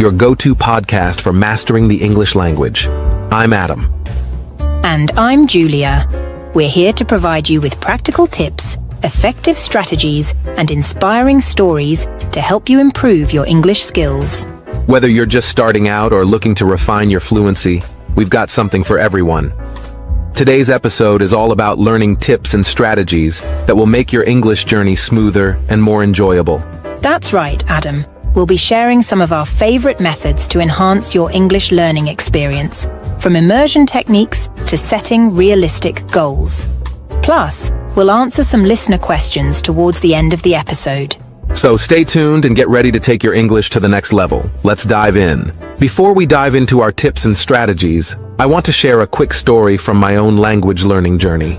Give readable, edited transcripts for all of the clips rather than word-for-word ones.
your go-to podcast for mastering the English language. I'm Adam. And I'm Julia. We're here to provide you with practical tips, effective strategies, and inspiring stories to help you improve your English skills. Whether you're just starting out or looking to refine your fluency, we've got something for everyone. Today's episode is all about learning tips and strategies that will make your English journey smoother and more enjoyable. That's right, Adam. We'll be sharing some of our favorite methods to enhance your English learning experience, from immersion techniques to setting realistic goals. Plus, we'll answer some listener questions towards the end of the episode. So stay tuned and get ready to take your English to the next level. Let's dive in. Before we dive into our tips and strategies, I want to share a quick story from my own language learning journey.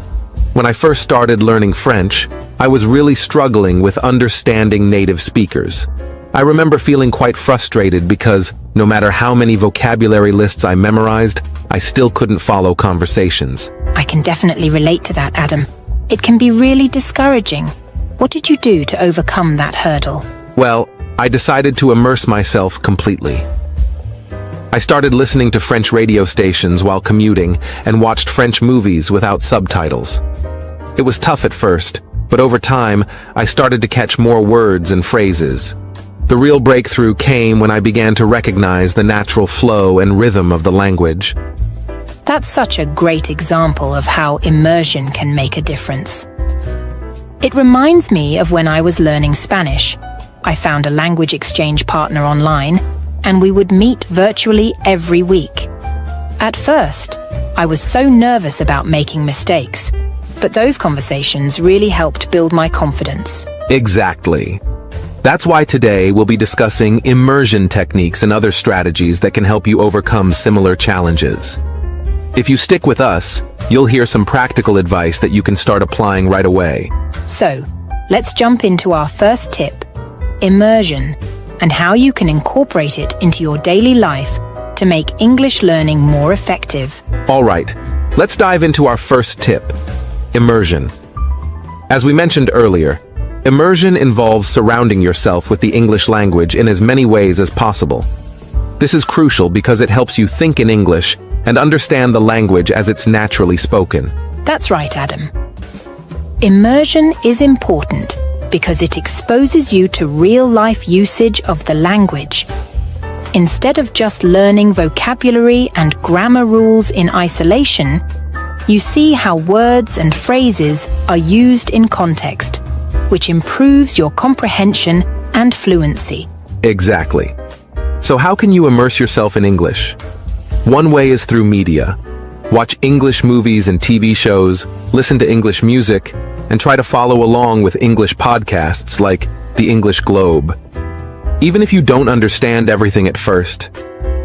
When I first started learning French, I was really struggling with understanding native speakers. I remember feeling quite frustrated because no matter how many vocabulary lists I memorized, I still couldn't follow conversations. I can definitely relate to that, Adam. It can be really discouraging. What did you do to overcome that hurdle? Well, I decided to immerse myself completely. I started listening to French radio stations while commuting and watched French movies without subtitles. It was tough at first, but over time, I started to catch more words and phrases. The real breakthrough came when I began to recognize the natural flow and rhythm of the language. That's such a great example of how immersion can make a difference. It reminds me of when I was learning Spanish. I found a language exchange partner online, and we would meet virtually every week. At first, I was so nervous about making mistakes, but those conversations really helped build my confidence. Exactly. That's why today we'll be discussing immersion techniques and other strategies that can help you overcome similar challenges. If you stick with us, you'll hear some practical advice that you can start applying right away. So, let's jump into our first tip, immersion, and how you can incorporate it into your daily life to make English learning more effective. All right, let's dive into our first tip, immersion. As we mentioned earlier, immersion involves surrounding yourself with the English language in as many ways as possible. This is crucial because it helps you think in English and understand the language as it's naturally spoken. That's right, Adam. Immersion is important because it exposes you to real-life usage of the language. Instead of just learning vocabulary and grammar rules in isolation, you see how words and phrases are used in context, which improves your comprehension and fluency. Exactly. So how can you immerse yourself in English? One way is through media. Watch English movies and TV shows, listen to English music, and try to follow along with English podcasts like The English Globe. Even if you don't understand everything at first,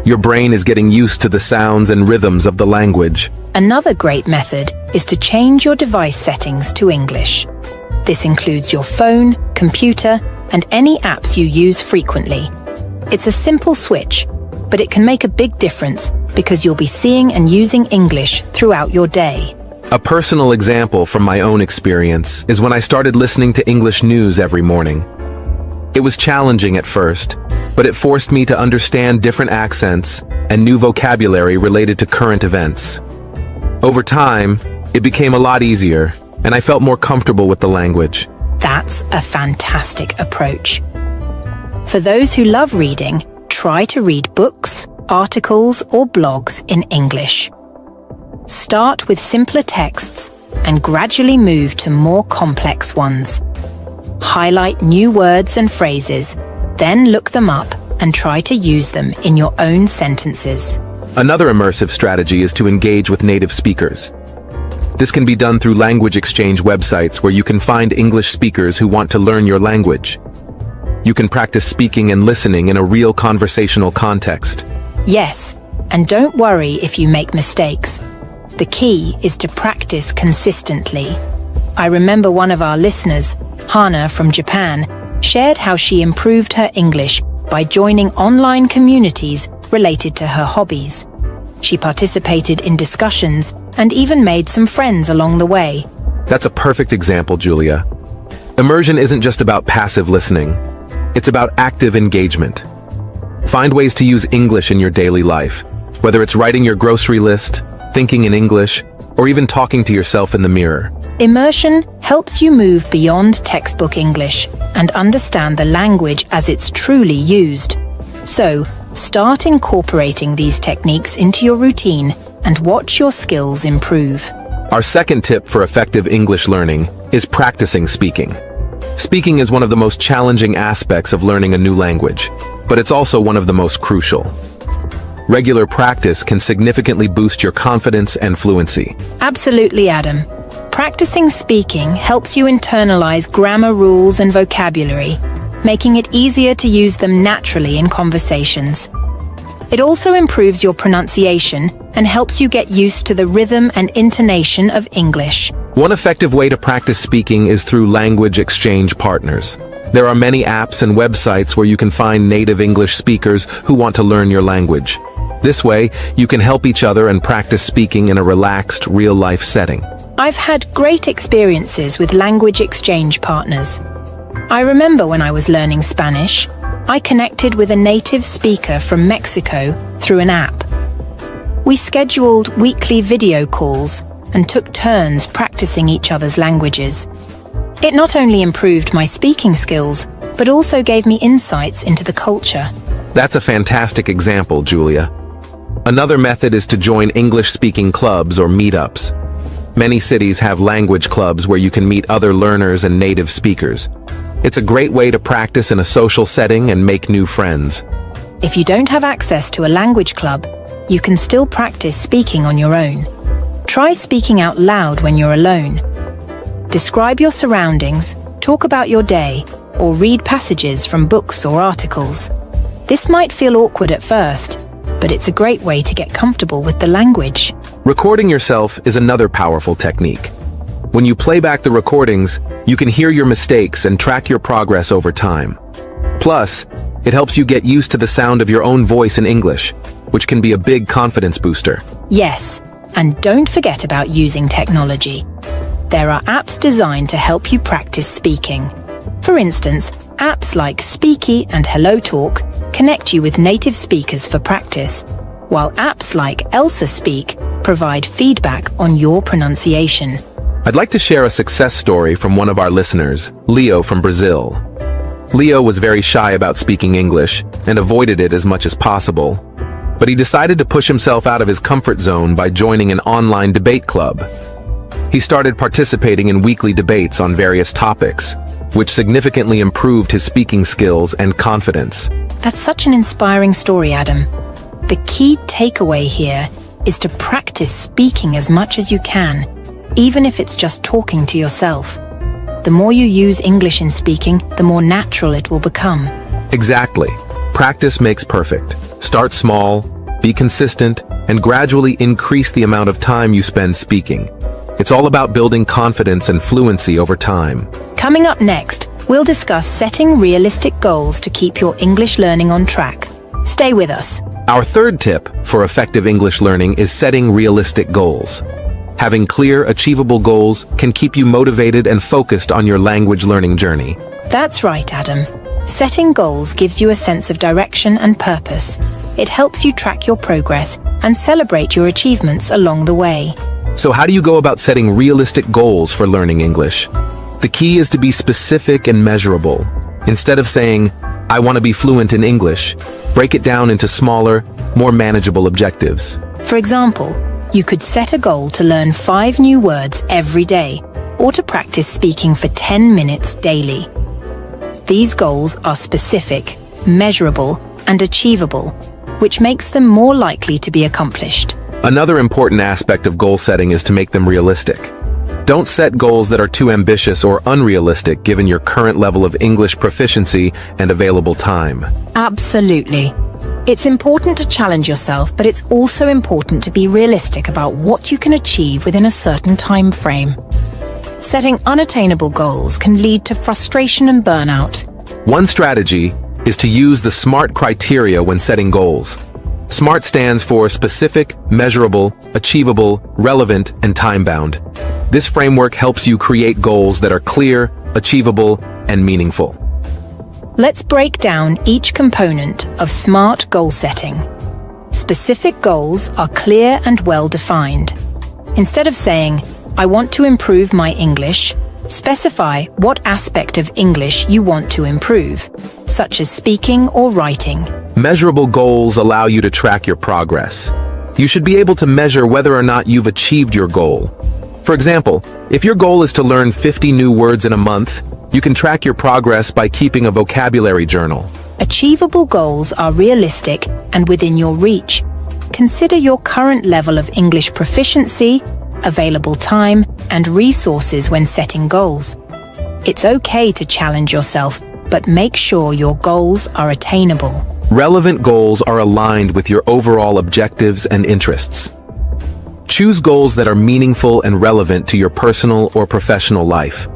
your brain is getting used to the sounds and rhythms of the language. Another great method is to change your device settings to English. This includes your phone, computer, and any apps you use frequently. It's a simple switch, but it can make a big difference because you'll be seeing and using English throughout your day. A personal example from my own experience is when I started listening to English news every morning. It was challenging at first, but it forced me to understand different accents and new vocabulary related to current events. Over time, it became a lot easier, and I felt more comfortable with the language. That's a fantastic approach. For those who love reading, try to read books, articles, or blogs in English. Start with simpler texts and gradually move to more complex ones. Highlight new words and phrases, then look them up and try to use them in your own sentences. Another immersive strategy is to engage with native speakers. This can be done through language exchange websites where you can find English speakers who want to learn your language. You can practice speaking and listening in a real conversational context. Yes, and don't worry if you make mistakes. The key is to practice consistently. I remember one of our listeners, Hana from Japan, shared how she improved her English by joining online communities related to her hobbies. She participated in discussions and even made some friends along the way. That's a perfect example, Julia. Immersion isn't just about passive listening. It's about active engagement. Find ways to use English in your daily life, whether it's writing your grocery list, thinking in English, or even talking to yourself in the mirror. Immersion helps you move beyond textbook English and understand the language as it's truly used. So, start incorporating these techniques into your routine and watch your skills improve. Our second tip for effective English learning is practicing speaking. Speaking is one of the most challenging aspects of learning a new language, but it's also one of the most crucial. Regular practice can significantly boost your confidence and fluency. Absolutely, Adam. Practicing speaking helps you internalize grammar rules and vocabulary, making it easier to use them naturally in conversations. It also improves your pronunciation and helps you get used to the rhythm and intonation of English. One effective way to practice speaking is through language exchange partners. There are many apps and websites where you can find native English speakers who want to learn your language. This way, you can help each other and practice speaking in a relaxed, real-life setting. I've had great experiences with language exchange partners. I remember when I was learning Spanish, I connected with a native speaker from Mexico through an app. We scheduled weekly video calls and took turns practicing each other's languages. It not only improved my speaking skills, but also gave me insights into the culture. That's a fantastic example, Julia. Another method is to join English-speaking clubs or meetups. Many cities have language clubs where you can meet other learners and native speakers. It's a great way to practice in a social setting and make new friends. If you don't have access to a language club, you can still practice speaking on your own. Try speaking out loud when you're alone. Describe your surroundings, talk about your day, or read passages from books or articles. This might feel awkward at first, but it's a great way to get comfortable with the language. Recording yourself is another powerful technique. When you play back the recordings, you can hear your mistakes and track your progress over time. Plus, it helps you get used to the sound of your own voice in English, which can be a big confidence booster. Yes, and don't forget about using technology. There are apps designed to help you practice speaking. For instance, apps like Speaky and HelloTalk connect you with native speakers for practice, while apps like Elsa Speak provide feedback on your pronunciation. I'd like to share a success story from one of our listeners, Leo from Brazil. Leo was very shy about speaking English and avoided it as much as possible, but he decided to push himself out of his comfort zone by joining an online debate club. He started participating in weekly debates on various topics, which significantly improved his speaking skills and confidence. That's such an inspiring story, Adam. The key takeaway here is to practice speaking as much as you can, even if it's just talking to yourself. The more you use English in speaking, the more natural it will become. Exactly. Practice makes perfect. Start small, be consistent, and gradually increase the amount of time you spend speaking. It's all about building confidence and fluency over time. Coming up next, we'll discuss setting realistic goals to keep your English learning on track. Stay with us. Our third tip for effective English learning is setting realistic goals. Having clear, achievable goals can keep you motivated and focused on your language learning journey. That's right, Adam. Setting goals gives you a sense of direction and purpose. It helps you track your progress and celebrate your achievements along the way. So how do you go about setting realistic goals for learning English? The key is to be specific and measurable. Instead of saying, I want to be fluent in English, break it down into smaller, more manageable objectives. For example, you could set a goal to learn 5 new words every day, or to practice speaking for 10 minutes daily. These goals are specific, measurable, and achievable, which makes them more likely to be accomplished. Another important aspect of goal setting is to make them realistic. Don't set goals that are too ambitious or unrealistic given your current level of English proficiency and available time. Absolutely. It's important to challenge yourself, but it's also important to be realistic about what you can achieve within a certain time frame. Setting unattainable goals can lead to frustration and burnout. One strategy is to use the SMART criteria when setting goals. SMART stands for specific, measurable, achievable, relevant, and time-bound. This framework helps you create goals that are clear, achievable, and meaningful. Let's break down each component of SMART goal setting. Specific goals are clear and well-defined. Instead of saying, "I want to improve my English," specify what aspect of English you want to improve, such as speaking or writing. Measurable goals allow you to track your progress. You should be able to measure whether or not you've achieved your goal. For example, if your goal is to learn 50 new words in a month, you can track your progress by keeping a vocabulary journal. Achievable goals are realistic and within your reach. Consider your current level of English proficiency, available time, and resources when setting goals. It's okay to challenge yourself, but make sure your goals are attainable. Relevant goals are aligned with your overall objectives and interests. Choose goals that are meaningful and relevant to your personal or professional life.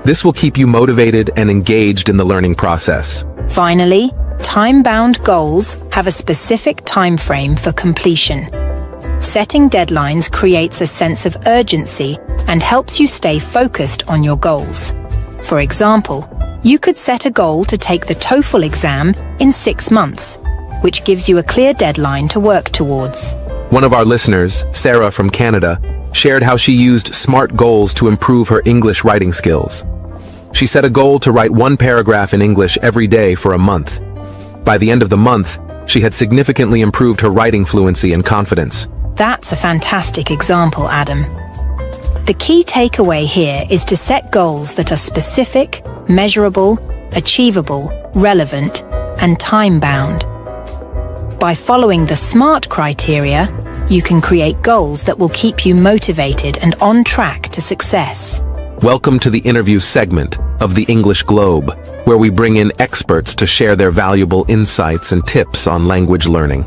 This will keep you motivated and engaged in the learning process. Finally, time-bound goals have a specific time frame for completion. Setting deadlines creates a sense of urgency and helps you stay focused on your goals. For example, you could set a goal to take the TOEFL exam in 6 months, which gives you a clear deadline to work towards. One of our listeners, Sarah from Canada, shared how she used SMART goals to improve her English writing skills. She set a goal to write 1 paragraph in English every day for a month. By the end of the month, she had significantly improved her writing fluency and confidence. That's a fantastic example, Adam. The key takeaway here is to set goals that are specific, measurable, achievable, relevant, and time-bound. By following the SMART criteria, you can create goals that will keep you motivated and on track to success. Welcome to the interview segment of the English Globe, where we bring in experts to share their valuable insights and tips on language learning.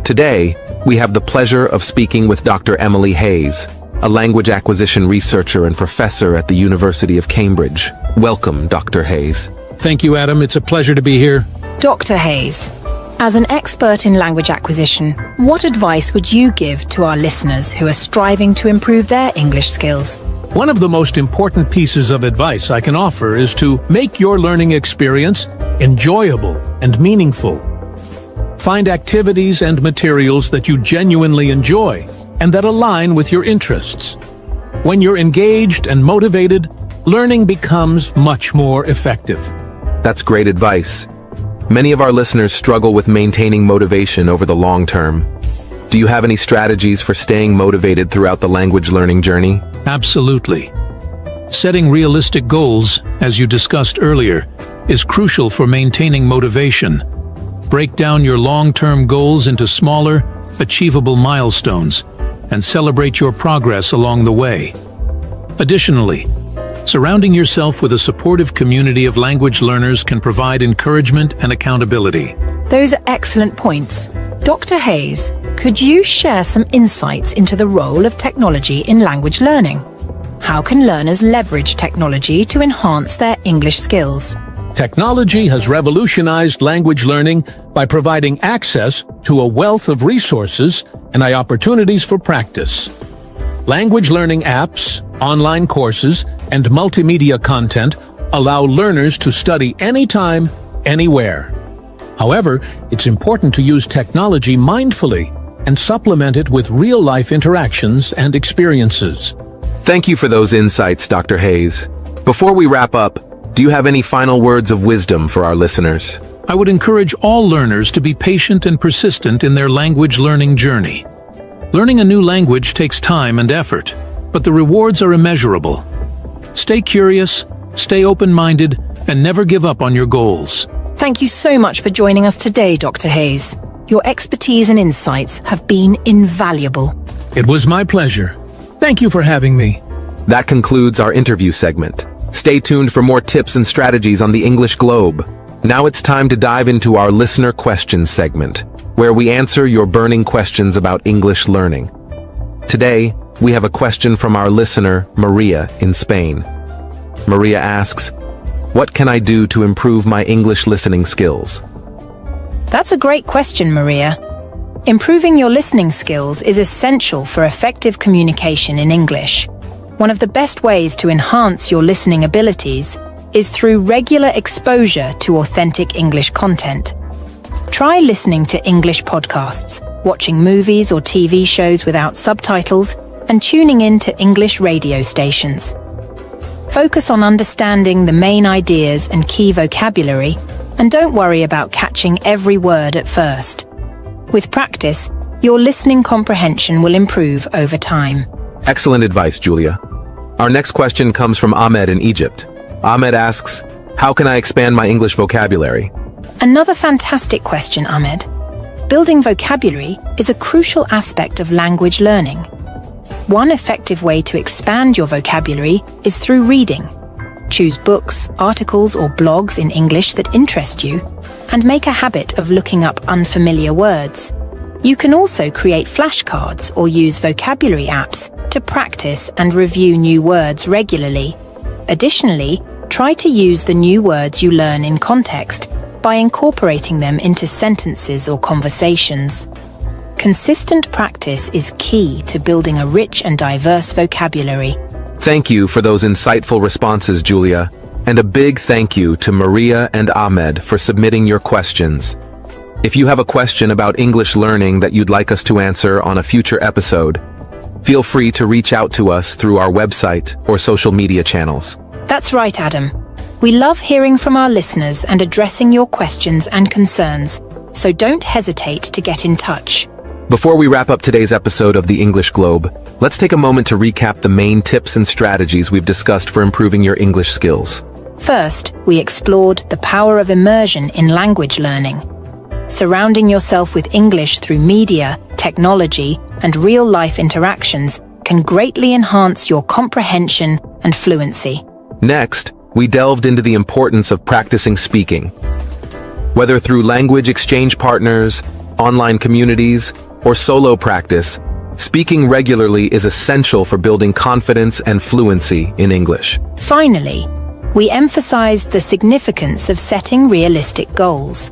Today, we have the pleasure of speaking with Dr. Emily Hayes, a language acquisition researcher and professor at the University of Cambridge. Welcome, Dr. Hayes. Thank you, Adam. It's a pleasure to be here. Dr. Hayes, as an expert in language acquisition, what advice would you give to our listeners who are striving to improve their English skills? One of the most important pieces of advice I can offer is to make your learning experience enjoyable and meaningful. Find activities and materials that you genuinely enjoy and that align with your interests. When you're engaged and motivated, learning becomes much more effective. That's great advice. Many of our listeners struggle with maintaining motivation over the long term. Do you have any strategies for staying motivated throughout the language learning journey? Absolutely. Setting realistic goals, as you discussed earlier, is crucial for maintaining motivation. Break down your long-term goals into smaller, achievable milestones, and celebrate your progress along the way. Additionally, surrounding yourself with a supportive community of language learners can provide encouragement and accountability. Those are excellent points. Dr. Hayes, could you share some insights into the role of technology in language learning? How can learners leverage technology to enhance their English skills? Technology has revolutionized language learning by providing access to a wealth of resources and opportunities for practice. Language learning apps, online courses, and multimedia content allow learners to study anytime, anywhere. However, it's important to use technology mindfully and supplement it with real-life interactions and experiences. Thank you for those insights, Dr. Hayes. Before we wrap up, do you have any final words of wisdom for our listeners? I would encourage all learners to be patient and persistent in their language learning journey. Learning a new language takes time and effort, but the rewards are immeasurable. Stay curious, stay open-minded, and never give up on your goals. Thank you so much for joining us today, Dr. Hayes. Your expertise and insights have been invaluable. It was my pleasure. Thank you for having me. That concludes our interview segment. Stay tuned for more tips and strategies on the English Globe. Now it's time to dive into our listener questions segment, where we answer your burning questions about English learning. Today, we have a question from our listener, Maria, in Spain. Maria asks, "What can I do to improve my English listening skills?" That's a great question, Maria. Improving your listening skills is essential for effective communication in English. One of the best ways to enhance your listening abilities is through regular exposure to authentic English content. Try listening to English podcasts, watching movies or TV shows without subtitles, and tuning in to English radio stations. Focus on understanding the main ideas and key vocabulary, and don't worry about catching every word at first. With practice, your listening comprehension will improve over time. Excellent advice, Julia. Our next question comes from Ahmed in Egypt. Ahmed asks, how can I expand my English vocabulary? Another fantastic question, Ahmed. Building vocabulary is a crucial aspect of language learning. One effective way to expand your vocabulary is through reading. Choose books, articles, or blogs in English that interest you, and make a habit of looking up unfamiliar words. You can also create flashcards or use vocabulary apps to practice and review new words regularly. Additionally, try to use the new words you learn in context by incorporating them into sentences or conversations. Consistent practice is key to building a rich and diverse vocabulary. Thank you for those insightful responses, Julia. And a big thank you to Maria and Ahmed for submitting your questions. If you have a question about English learning that you'd like us to answer on a future episode, feel free to reach out to us through our website or social media channels. That's right, Adam. We love hearing from our listeners and addressing your questions and concerns, so don't hesitate to get in touch. Before we wrap up today's episode of the English Globe, let's take a moment to recap the main tips and strategies we've discussed for improving your English skills. First, we explored the power of immersion in language learning. Surrounding yourself with English through media, technology, and real-life interactions can greatly enhance your comprehension and fluency. Next, we delved into the importance of practicing speaking. Whether through language exchange partners, online communities, or solo practice, speaking regularly is essential for building confidence and fluency in English. Finally, we emphasized the significance of setting realistic goals.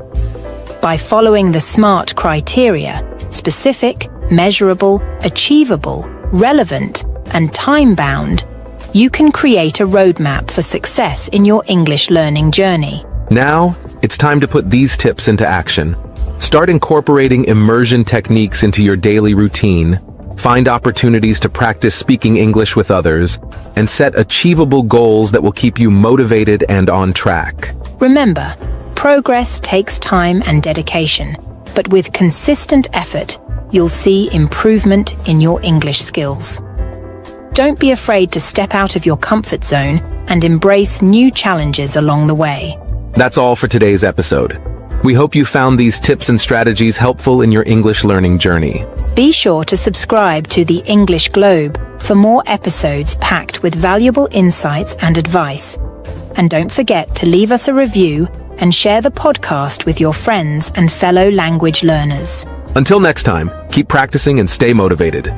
By following the SMART criteria, specific, measurable, achievable, relevant, and time-bound, you can create a roadmap for success in your English learning journey. Now, it's time to put these tips into action. Start incorporating immersion techniques into your daily routine, find opportunities to practice speaking English with others, and set achievable goals that will keep you motivated and on track. Remember, progress takes time and dedication, but with consistent effort, you'll see improvement in your English skills. Don't be afraid to step out of your comfort zone and embrace new challenges along the way. That's all for today's episode. We hope you found these tips and strategies helpful in your English learning journey. Be sure to subscribe to the English Globe for more episodes packed with valuable insights and advice. And don't forget to leave us a review and share the podcast with your friends and fellow language learners. Until next time, keep practicing and stay motivated.